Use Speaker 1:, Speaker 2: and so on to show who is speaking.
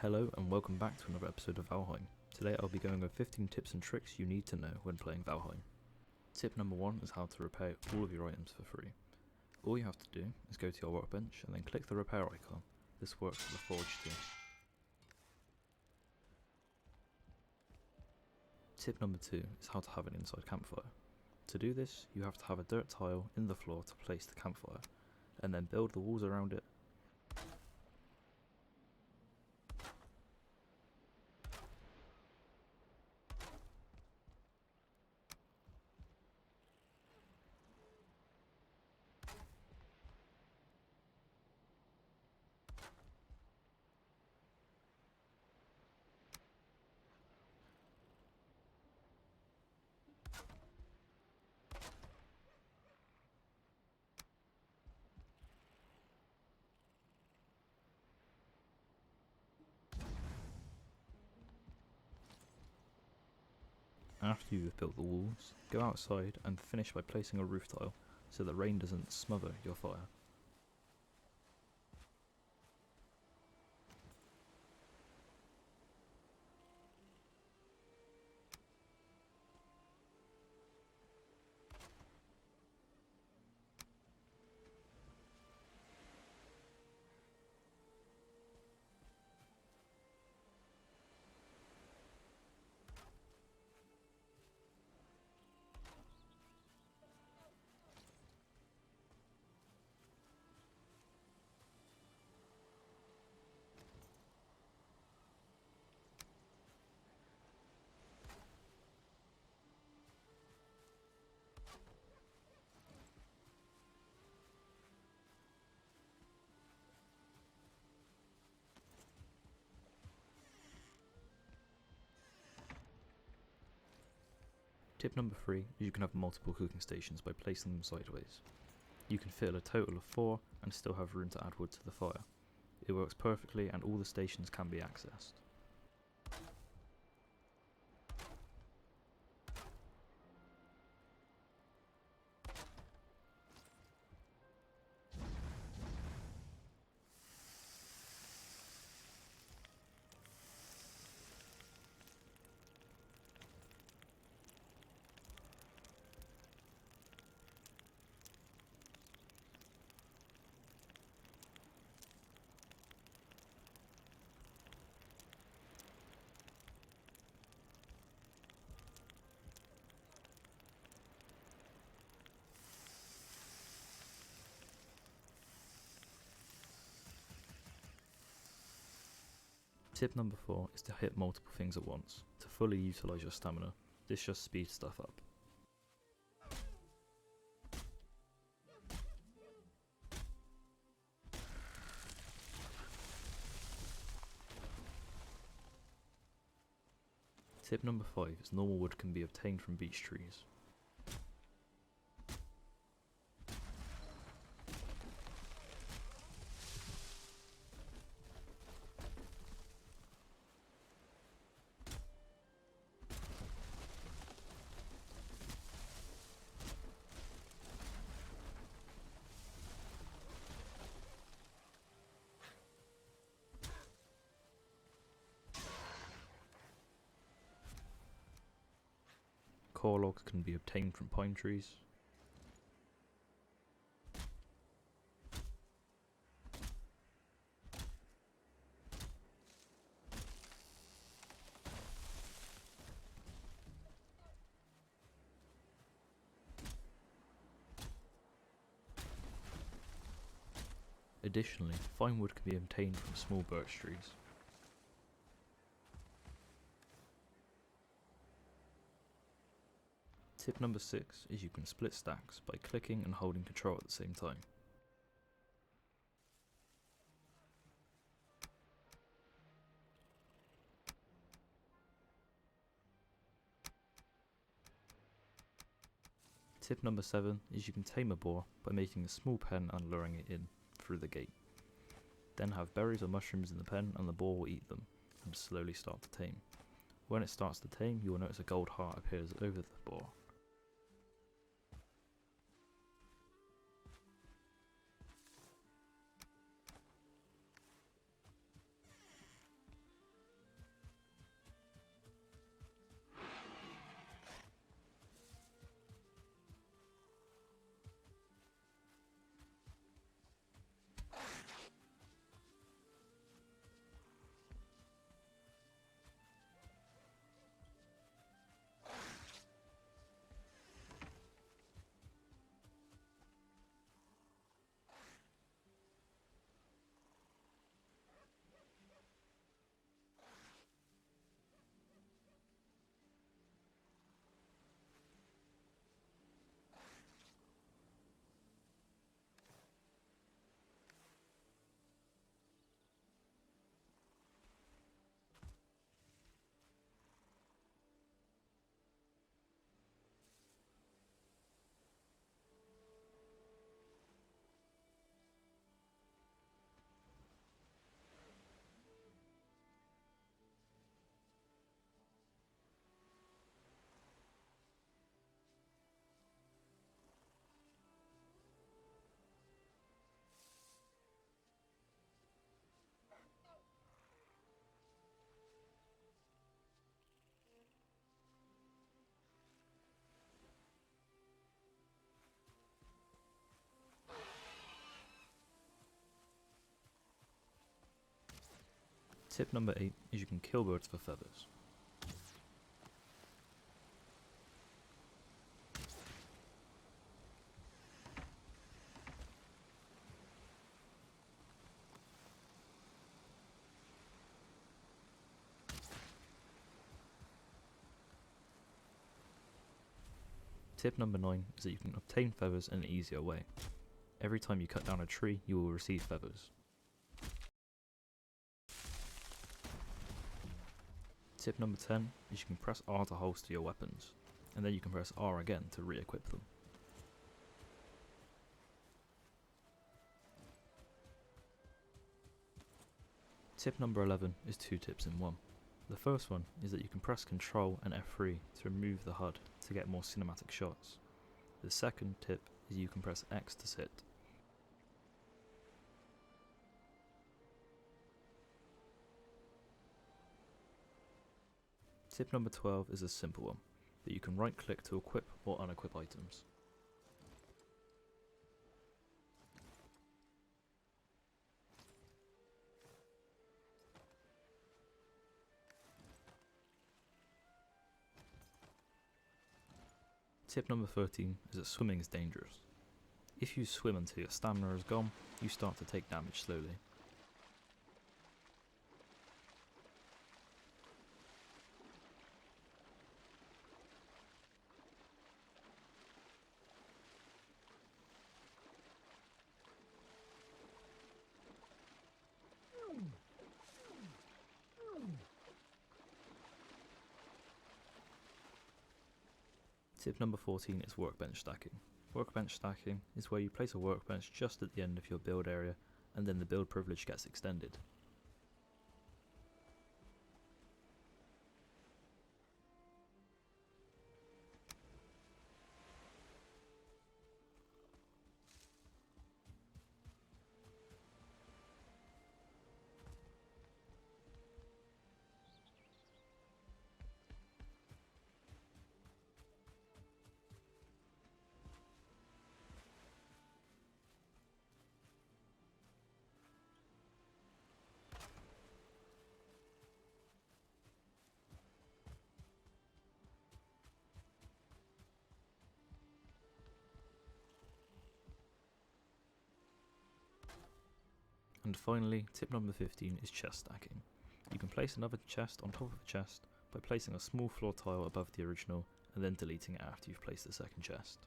Speaker 1: Hello and welcome back to another episode of Valheim. Today I'll be going over 15 tips and tricks you need to know when playing Valheim. Tip number 1 is how to repair all of your items for free. All you have to do is go to your workbench and then click the repair icon. This works for the forge too. Tip number 2 is how to have an inside campfire. To do this, you have to have a dirt tile in the floor to place the campfire, and then build the walls around it. After you have built the walls, go outside and finish by placing a roof tile so that rain doesn't smother your fire. Tip number 3 is you can have multiple cooking stations by placing them sideways. You can fill a total of 4 and still have room to add wood to the fire. It works perfectly and all the stations can be accessed. Tip number 4 is to hit multiple things at once, to fully utilise your stamina. This just speeds stuff up. Tip number 5 is normal wood can be obtained from beech trees. Core logs can be obtained from pine trees. Additionally, fine wood can be obtained from small birch trees. Tip number 6 is you can split stacks by clicking and holding control at the same time. Tip number 7 is you can tame a boar by making a small pen and luring it in through the gate. Then have berries or mushrooms in the pen and the boar will eat them and slowly start to tame. When it starts to tame, you will notice a gold heart appears over the boar. Tip number 8 is you can kill birds for feathers. Tip number 9 is that you can obtain feathers in an easier way. Every time you cut down a tree, you will receive feathers. Tip number 10 is you can press R to holster your weapons, and then you can press R again to re-equip them. Tip number 11 is 2 tips in 1. The first one is that you can press Ctrl and F3 to remove the HUD to get more cinematic shots. The second tip is you can press X to sit. Tip number 12 is a simple one, that you can right click to equip or unequip items. Tip number 13 is that swimming is dangerous. If you swim until your stamina is gone, you start to take damage slowly. Tip number 14 is workbench stacking. Workbench stacking is where you place a workbench just at the end of your build area, and then the build privilege gets extended. And finally, tip number 15 is chest stacking. You can place another chest on top of a chest by placing a small floor tile above the original and then deleting it after you've placed the second chest.